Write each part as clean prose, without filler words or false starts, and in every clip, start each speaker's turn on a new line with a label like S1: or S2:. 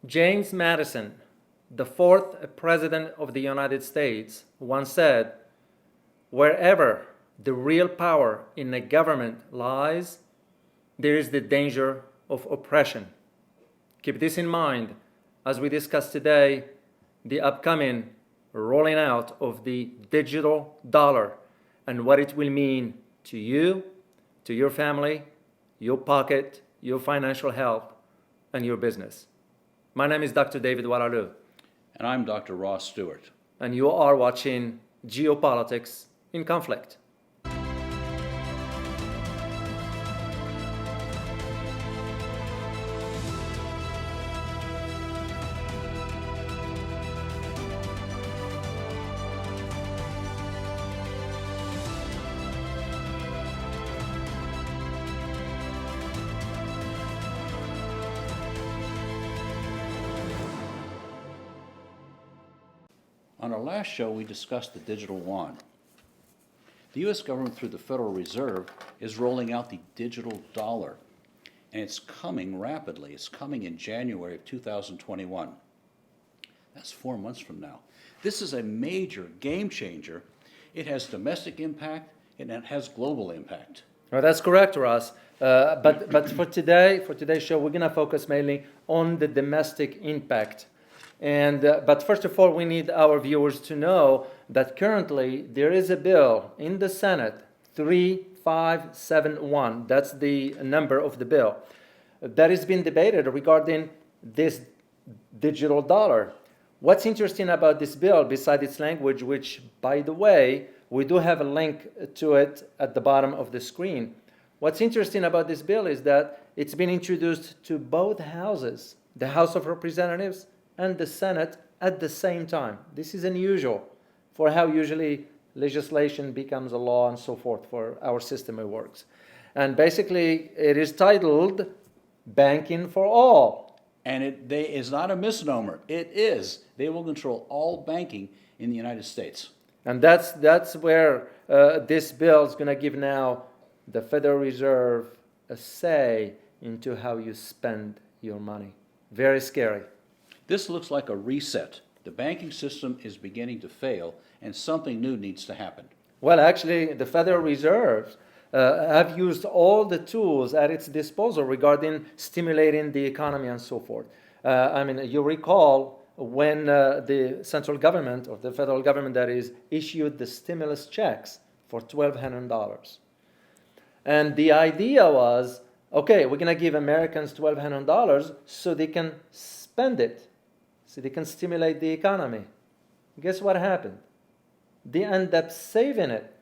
S1: James Madison, the fourth president of the United States, once said, "Wherever the real power in a government lies, there is the danger of oppression." Keep this in mind as we discuss today the upcoming rolling out of the digital dollar and what it will mean to you, to your family, your pocket, your financial health, and your business. My name is Dr. David Waralu.
S2: And I'm Dr. Ross Stewart.
S1: And you are watching Geopolitics in Conflict.
S2: On our last show, we discussed the digital yuan. The U.S. government, through the Federal Reserve, is rolling out the digital dollar, and it's coming rapidly. It's coming in January of 2021. That's 4 months from now. This is a major game changer. It has domestic impact, and it has global impact.
S1: Well, that's correct, Ross. But for today's show, we're going to focus mainly on the domestic impact. But first of all, we need our viewers to know that currently there is a bill in the Senate, 3571, that's the number of the bill, that is being debated regarding this digital dollar. What's interesting about this bill, besides its language, which, by the way, we do have a link to it at the bottom of the screen. What's interesting about this bill is that it's been introduced to both houses, the House of Representatives and the Senate at the same time. This is unusual for how usually legislation becomes a law and so forth for our system it works. And basically it is titled Banking for All.
S2: And it is not a misnomer. It is. They will control all banking in the United States.
S1: And that's where this bill is going to give now the Federal Reserve a say into how you spend your money. Very scary.
S2: This looks like a reset. The banking system is beginning to fail, and something new needs to happen.
S1: Well, actually, the Federal Reserve have used all the tools at its disposal regarding stimulating the economy and so forth. You recall when the central government, or the federal government that is, issued the stimulus checks for $1,200. And the idea was, okay, we're going to give Americans $1,200 so they can spend it. So they can stimulate the economy. Guess what happened? They end up saving it.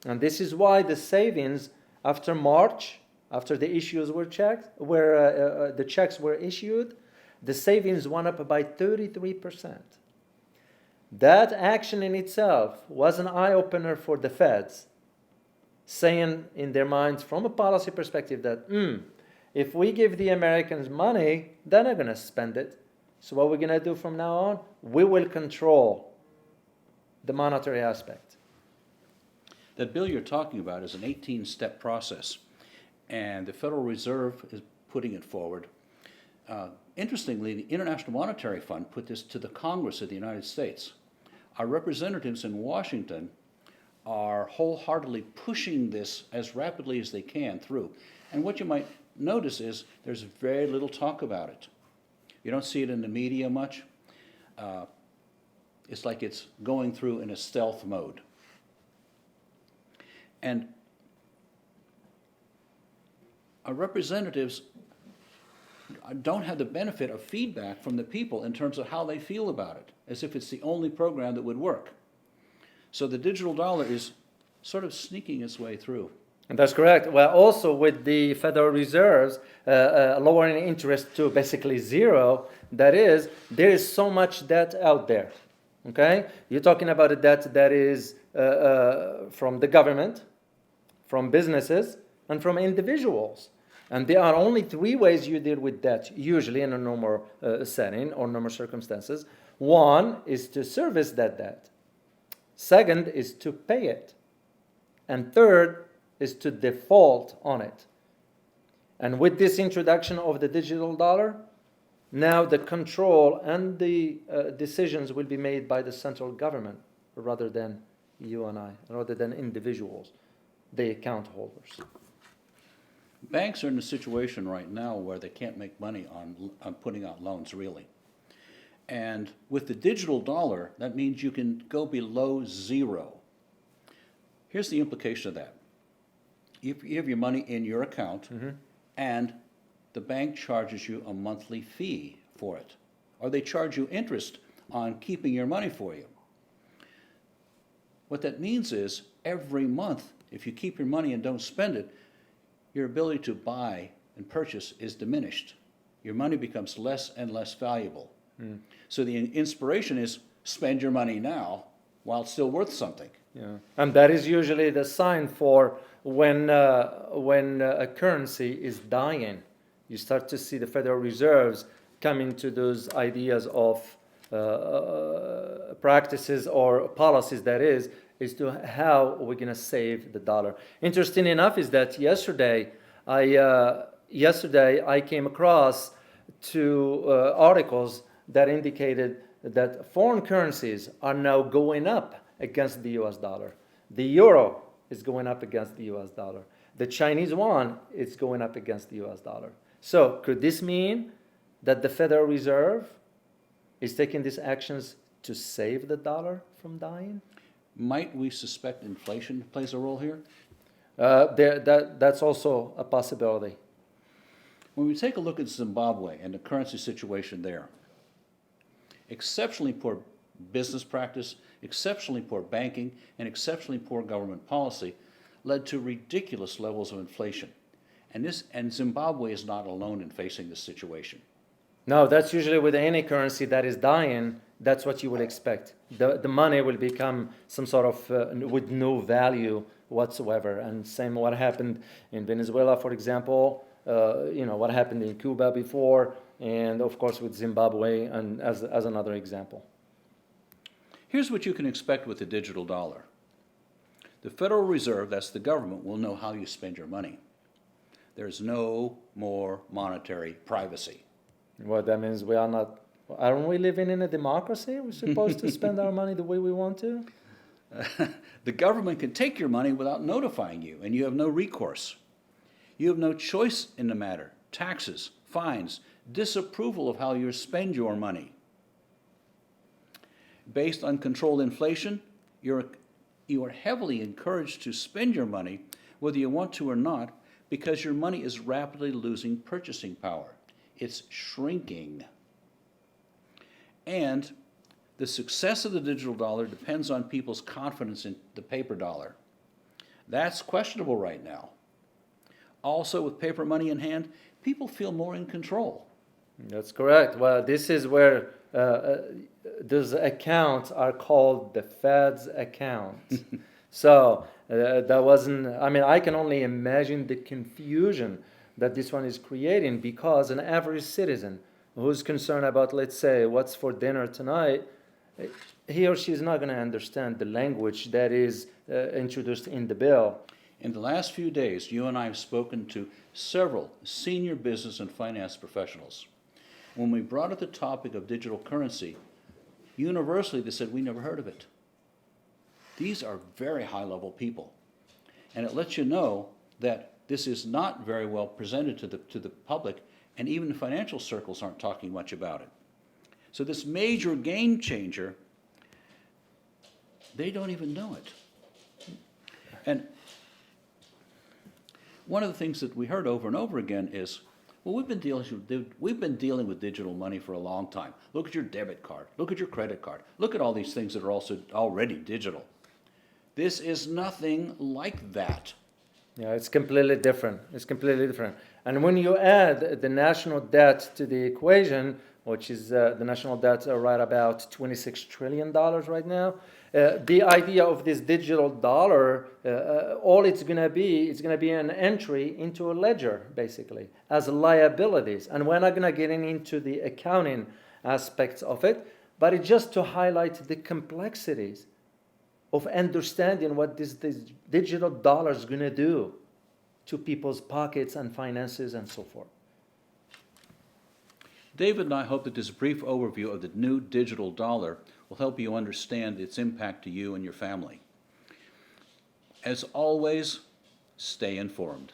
S1: And this is why the savings after March, after the issues were checked, where the checks were issued, the savings went up by 33%. That action in itself was an eye-opener for the Feds, saying in their minds from a policy perspective that, if we give the Americans money, they're not going to spend it. So what we're going to do from now on, we will control the monetary aspect.
S2: The bill you're talking about is an 18-step process, and the Federal Reserve is putting it forward. Interestingly, the International Monetary Fund put this to the Congress of the United States. Our representatives in Washington are wholeheartedly pushing this as rapidly as they can through. And what you might notice is there's very little talk about it. You don't see it in the media much. It's like it's going through in a stealth mode. And our representatives don't have the benefit of feedback from the people in terms of how they feel about it, as if it's the only program that would work. So the digital dollar is sort of sneaking its way through.
S1: And that's correct. Well, also with the Federal Reserves lowering interest to basically zero, that is, there is so much debt out there. Okay? You're talking about a debt that is from the government, from businesses, and from individuals. And there are only three ways you deal with debt, usually in a normal setting or normal circumstances. One is to service that debt. Second is to pay it. And third is to default on it. And with this introduction of the digital dollar, Now the control and the decisions will be made by the central government rather than you and I, rather than individuals, the account holders.
S2: Banks are in a situation right now where they can't make money on putting out loans, really. And with the digital dollar, that means you can go below zero. Here's the implication of that. If you have your money in your account, and the bank charges you a monthly fee for it, or they charge you interest on keeping your money for you. What that means is every month, if you keep your money and don't spend it, your ability to buy and purchase is diminished. Your money becomes less and less valuable. So the inspiration is spend your money now while it's still worth something.
S1: Yeah. And that is usually the sign for when a currency is dying. You start to see the Federal Reserves coming to those ideas of practices or policies, that is to how we're going to save the dollar. Interesting enough is that yesterday I came across two articles that indicated that foreign currencies are now going up against the US dollar. The euro is going up against the US dollar. The Chinese yuan is going up against the US dollar. So could this mean that the Federal Reserve is taking these actions to save the dollar from dying?
S2: Might we suspect inflation plays a role here?
S1: That's also a possibility.
S2: When we take a look at Zimbabwe and the currency situation there, exceptionally poor business practice, exceptionally poor banking, and exceptionally poor government policy led to ridiculous levels of inflation. And Zimbabwe is not alone in facing this situation.
S1: No, that's usually with any currency that is dying, that's what you would expect. The money will become some sort of, with no value whatsoever. And same what happened in Venezuela, for example, what happened in Cuba before, and of course with Zimbabwe, and as another example.
S2: Here's what you can expect with the digital dollar. The Federal Reserve, that's the government, will know how you spend your money. There's no more monetary privacy.
S1: Well, that means we are not, aren't we living in a democracy? We're supposed to spend our money the way we want to?
S2: The government can take your money without notifying you, and you have no recourse. You have no choice in the matter. Taxes, fines, disapproval of how you spend your money. Based on controlled inflation, you are heavily encouraged to spend your money, whether you want to or not, because your money is rapidly losing purchasing power. It's shrinking. And the success of the digital dollar depends on people's confidence in the paper dollar. That's questionable right now. Also, with paper money in hand, people feel more in control.
S1: That's correct. Well, this is where those accounts are called the Fed's account. So that wasn't, I can only imagine the confusion that this one is creating, because an average citizen who's concerned about, let's say, what's for dinner tonight, he or she is not going to understand the language that is introduced in the bill.
S2: In the last few days, you and I have spoken to several senior business and finance professionals. When we brought up the topic of digital currency, universally they said, we never heard of it. These are very high-level people. And it lets you know that this is not very well presented to the public, and even the financial circles aren't talking much about it. So this major game changer, they don't even know it. And one of the things that we heard over and over again is, well, we've been dealing with digital money for a long time. Look at your debit card. Look at your credit card. Look at all these things that are also already digital. This is nothing like that.
S1: Yeah, it's completely different. It's completely different. And when you add the national debt to the equation, which is the national debt right about $26 trillion right now, the idea of this digital dollar, all it's going to be an entry into a ledger, basically, as liabilities. And we're not going to get into the accounting aspects of it, but it's just to highlight the complexities of understanding what this digital dollar is going to do to people's pockets and finances and so forth.
S2: David and I hope that this brief overview of the new digital dollar will help you understand its impact to you and your family. As always, stay informed.